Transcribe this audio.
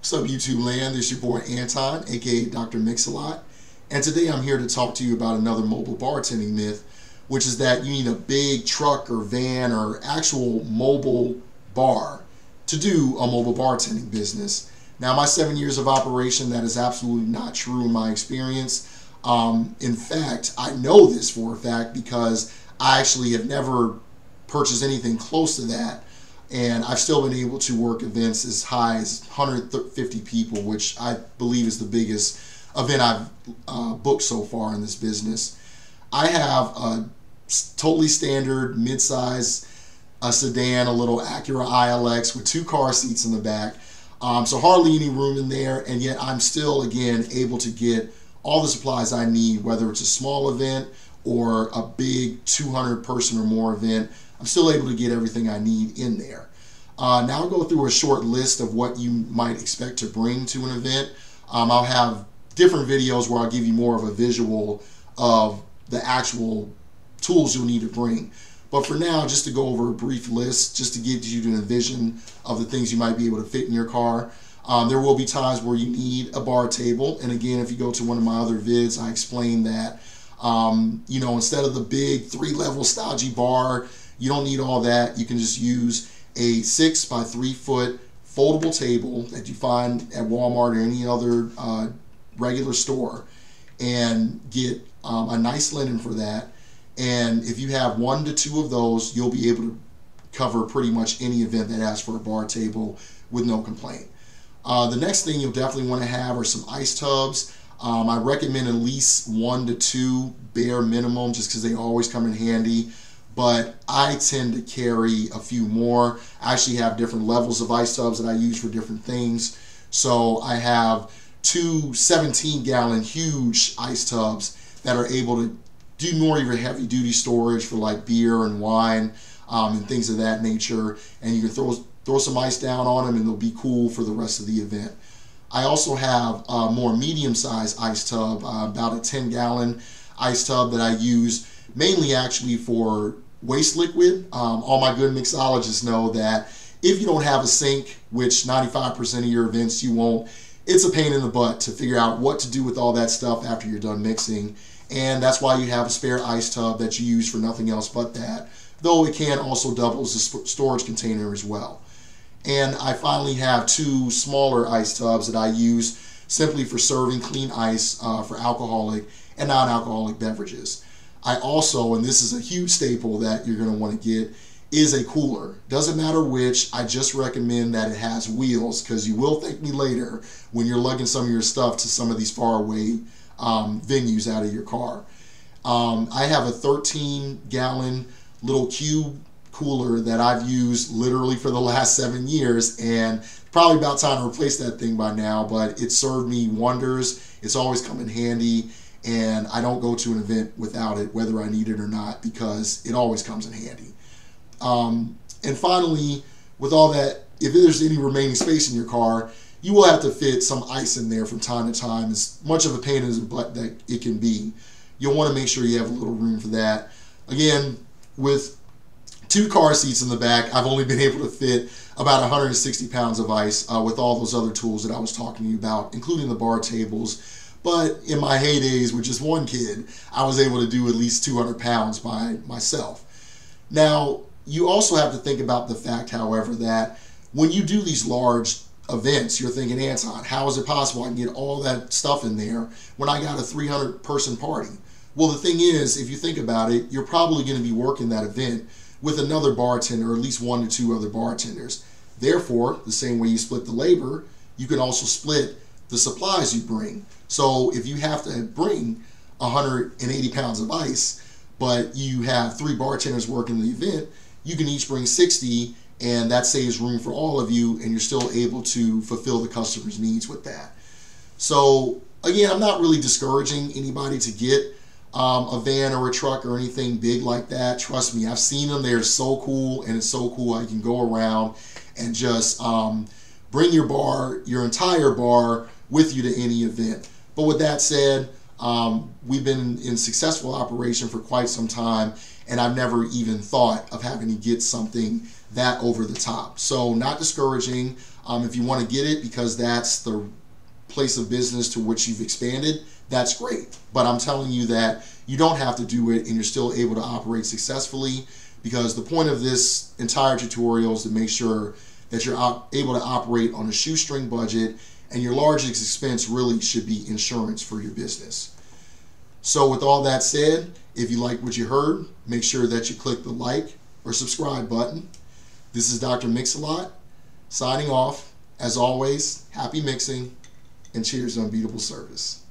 What's up, YouTube land? This is your boy Anton, aka Dr. Mix-a-Lot, and today I'm here to talk to you about another mobile bartending myth, which is that you need a big truck or van or actual mobile bar to do a mobile bartending business. Now, my 7 years of operation, that is absolutely not true in my experience. In fact, I know this for a fact because I actually have never purchased anything close to that. And I've still been able to work events as high as 150 people, which I believe is the biggest event I've booked so far in this business. I have a totally standard mid-size sedan, a little Acura ILX with 2 car seats in the back. So hardly any room in there, and yet I'm still, again, able to get all the supplies I need, whether it's a small event or a big 200 person or more event. I'm still able to get everything I need in there. Now I'll go through a short list of what you might expect to bring to an event. I'll have different videos where I'll give you more of a visual of the actual tools you'll need to bring. But for now, just to go over a brief list, just to give you a vision of the things you might be able to fit in your car. There will be times where you need a bar table. And again, if you go to one of my other vids, I explain that, instead of the big 3-level stodgy bar, you don't need all that. You can just use a 6 by 3 foot foldable table that you find at Walmart or any other regular store, and get a nice linen for that. And if you have 1 to 2 of those, you'll be able to cover pretty much any event that asks for a bar table with no complaint. The next thing you'll definitely want to have are some ice tubs. I recommend at least 1 to 2 bare minimum, just because they always come in handy. But I tend to carry a few more. I actually have different levels of ice tubs that I use for different things. So I have 2 17-gallon huge ice tubs that are able to do more of your heavy duty storage for like beer and wine and things of that nature. And you can throw some ice down on them and they'll be cool for the rest of the event. I also have a more medium-sized ice tub, about a 10-gallon ice tub that I use mainly actually for waste liquid. All my good mixologists know that if you don't have a sink, which 95% of your events you won't, it's a pain in the butt to figure out what to do with all that stuff after you're done mixing. And that's why you have a spare ice tub that you use for nothing else but that, though it can also double as a storage container as well. And I finally have 2 smaller ice tubs that I use simply for serving clean ice for alcoholic and non-alcoholic beverages. I also, and this is a huge staple that you're going to want to get, is a cooler. Doesn't matter which, I just recommend that it has wheels, because you will thank me later when you're lugging some of your stuff to some of these faraway venues out of your car. I have a 13-gallon little cube cooler that I've used literally for the last 7 years, and probably about time to replace that thing by now, but it served me wonders. It's always come in handy. And I don't go to an event without it, whether I need it or not, because it always comes in handy. And finally, with all that, if there's any remaining space in your car, you will have to fit some ice in there from time to time, as much of a pain in the butt that it can be. You'll want to make sure you have a little room for that. Again, with 2 car seats in the back, I've only been able to fit about 160 pounds of ice with all those other tools that I was talking to you about, including the bar tables. But in my heydays with just 1 kid, I was able to do at least 200 pounds by myself. Now, you also have to think about the fact, however, that when you do these large events, you're thinking, Anton, how is it possible I can get all that stuff in there when I got a 300-person party? Well, the thing is, if you think about it, you're probably going to be working that event with another bartender, or at least 1 to 2 other bartenders. Therefore, the same way you split the labor, you can also split the supplies you bring. So if you have to bring 180 pounds of ice, but you have 3 bartenders working the event, you can each bring 60, and that saves room for all of you, and you're still able to fulfill the customer's needs with that. So again, I'm not really discouraging anybody to get a van or a truck or anything big like that. Trust me, I've seen them. They're so cool, and it's so cool I can go around and just bring your bar, your entire bar, with you to any event. But with that said, we've been in successful operation for quite some time, and I've never even thought of having to get something that over the top. So not discouraging. If you want to get it because that's the place of business to which you've expanded, that's great. But I'm telling you that you don't have to do it and you're still able to operate successfully, because the point of this entire tutorial is to make sure that you're able to operate on a shoestring budget, and your largest expense really should be insurance for your business. So with all that said, if you like what you heard, make sure that you click the like or subscribe button. This is Dr. Mix-a-Lot signing off. As always, happy mixing and cheers to unbeatable service.